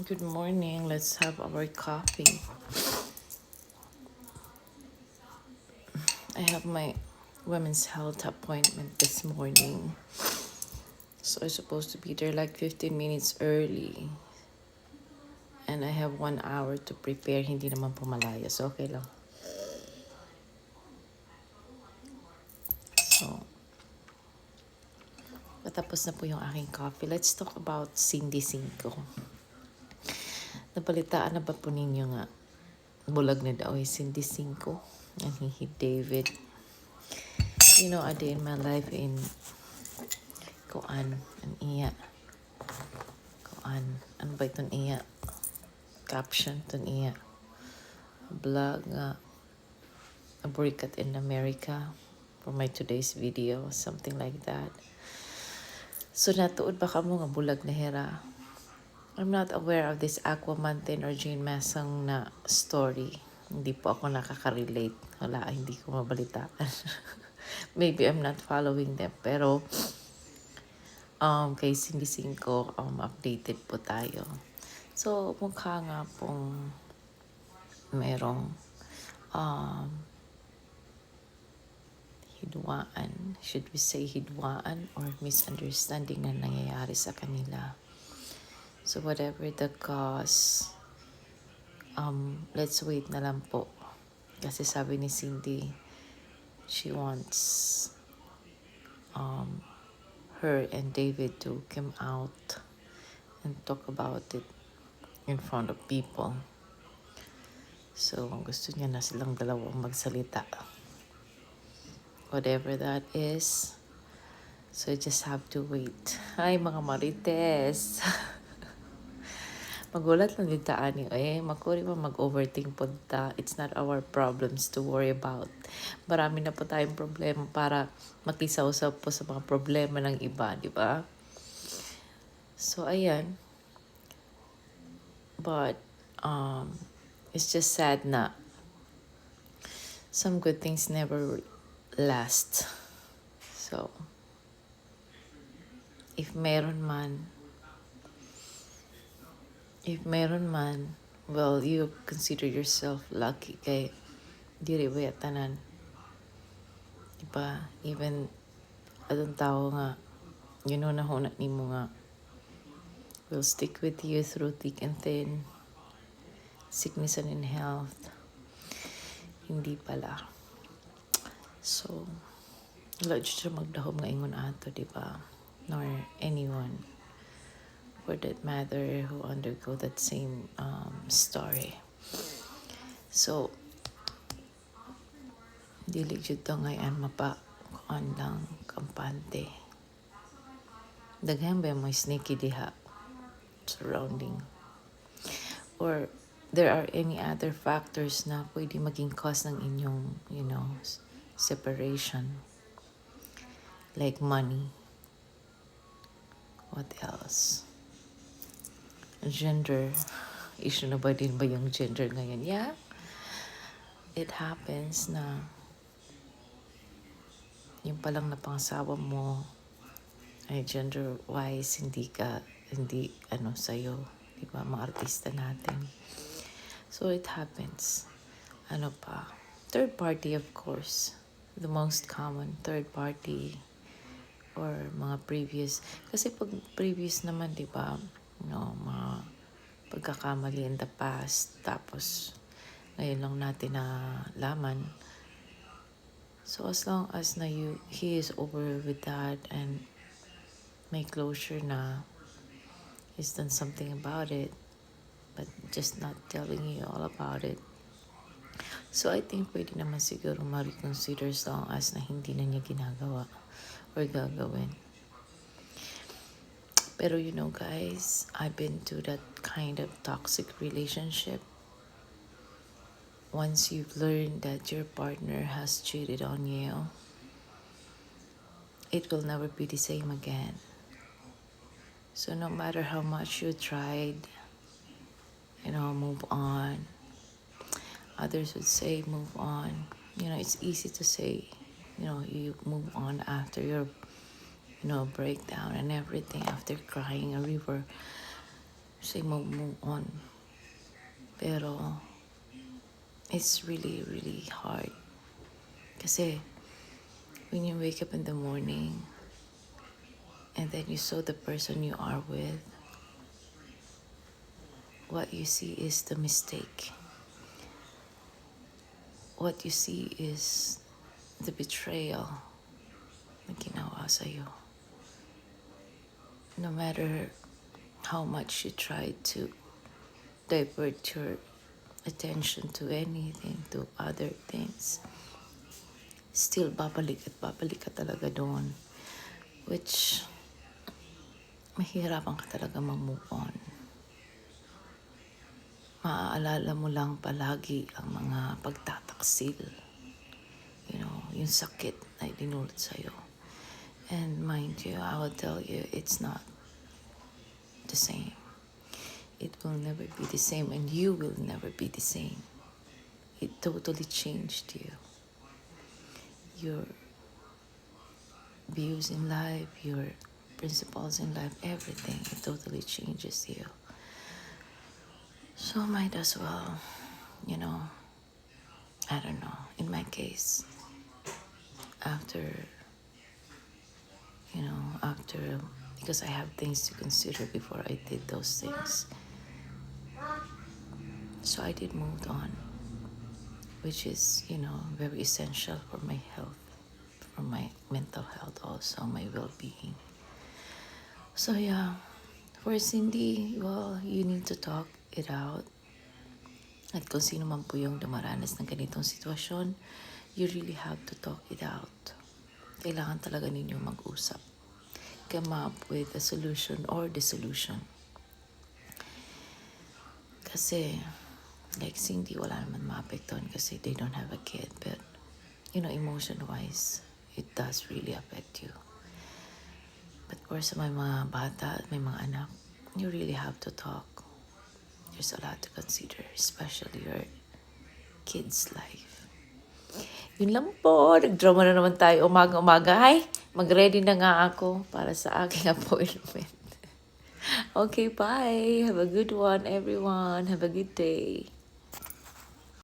Good morning. Let's have our coffee. I have my women's health appointment this morning. So I'm supposed to be there like 15 minutes early. And I have 1 hour to prepare. Hindi naman pumalaya. So okay lang. So, patapos na po yung aking coffee. Let's talk about Cindy Cinco. Nabalitaan na ba po ninyo nga? Bulag na daw si Cindy Cinco. And he hit David. You know, a day in my life in Kuan. An iya. Kuan. Ano ba itong iya? Caption itong iya. Vlog nga. A boycott in America for my today's video. Something like that. So natuod ba ka mo nga bulag na hera? I'm not aware of this Aqua Mountain or Jane Masang na story. Hindi po ako nakaka-relate. Wala, hindi ko mabalitaan. Maybe I'm not following them. Pero, kay Cindy Cinco, updated po tayo. So, mukha nga pong merong hidwaan. Should we say hidwaan or misunderstanding na nangyayari sa kanila? So, whatever the cause, let's wait na lang po. Kasi sabi ni Cindy, she wants her and David to come out and talk about it in front of people. So, ang gusto niya na silang dalawang magsalita. Whatever that is. So, I just have to wait. Ay, mga marites. Magulat lang din taan niyo. Makuri pa mag-overthink po ta. It's not our problems to worry about. Marami na po tayong problema para makisaw-saw po sa mga problema ng iba, di ba? So, ayan. But, it's just sad na some good things never last. So, if meron man, well, you consider yourself lucky kay diri ba tanan. Diba? Even adong tao nga, you know na hunat ni mo nga, will stick with you through thick and thin, sickness and in health. Hindi pala. So, wala dyan siya magdahom nga ingon ato, diba? Nor anyone, for that matter, who undergo that same story. So, dili jud to ngayon kuan lang kampante. Daghan ba mo sneaky diha surrounding? Or there are any other factors na pwede maging cause ng inyong, separation? Like money. What else? Gender. Issue na ba din ba yung gender ngayon? Yeah. It happens na yung palang napangasawa mo ay gender-wise hindi sa'yo. Diba? Mga artista natin. So it happens. Ano pa? Third party, of course. The most common. Third party. Or mga previous. Kasi pag previous naman, diba? Mga pagkakamali in the past. Tapos, ngayon lang natin na laman. So as long as he is over with that and may closure na, he's done something about it, but just not telling you all about it. So I think pwede naman siguro ma-reconsider as long as na hindi na niya ginagawa or gagawin. Pero guys, I've been to that kind of toxic relationship. Once you've learned that your partner has cheated on you, it will never be the same again. So no matter how much you tried, move on. Others would say move on. It's easy to say, you move on after your breakdown and everything, after crying a river. say move on. Pero, it's really, really hard. Kasi, when you wake up in the morning, and then you saw the person you are with, what you see is the mistake. What you see is the betrayal na ginawa sa'yo. No matter how much you try to divert your attention to anything, to other things, still babalik ka talaga doon. Which, mahirapan ka talaga mag-move on. Maaalala mo lang palagi ang mga pagtataksil. Yung sakit na dinulot sa'yo. And mind you, I will tell you, it's not the same. It will never be the same, and you will never be the same. It totally changed you. Your views in life, your principles in life, everything, it totally changes you. So might as well, I don't know, in my case, after, because I have things to consider before I did those things. So I did move on, which is, very essential for my health, for my mental health also, my well-being. So yeah, for Cindy, well, you need to talk it out. At kung sino man po yung dumaranas ng ganitong sitwasyon, you really have to talk it out. Kailangan talaga ninyo mag-usap. Come up with a solution or the solution. Kasi, like Cindy, wala naman maapektuhan kasi they don't have a kid. But, emotion-wise, it does really affect you. But for sa may mga bata at may mga anak, you really have to talk. There's a lot to consider, especially your kid's life. Yun lang po. Nag-drama na naman tayo umaga-umaga. Hi! Mag-ready na nga ako para sa aking appointment. Okay, bye. Have a good one, everyone. Have a good day.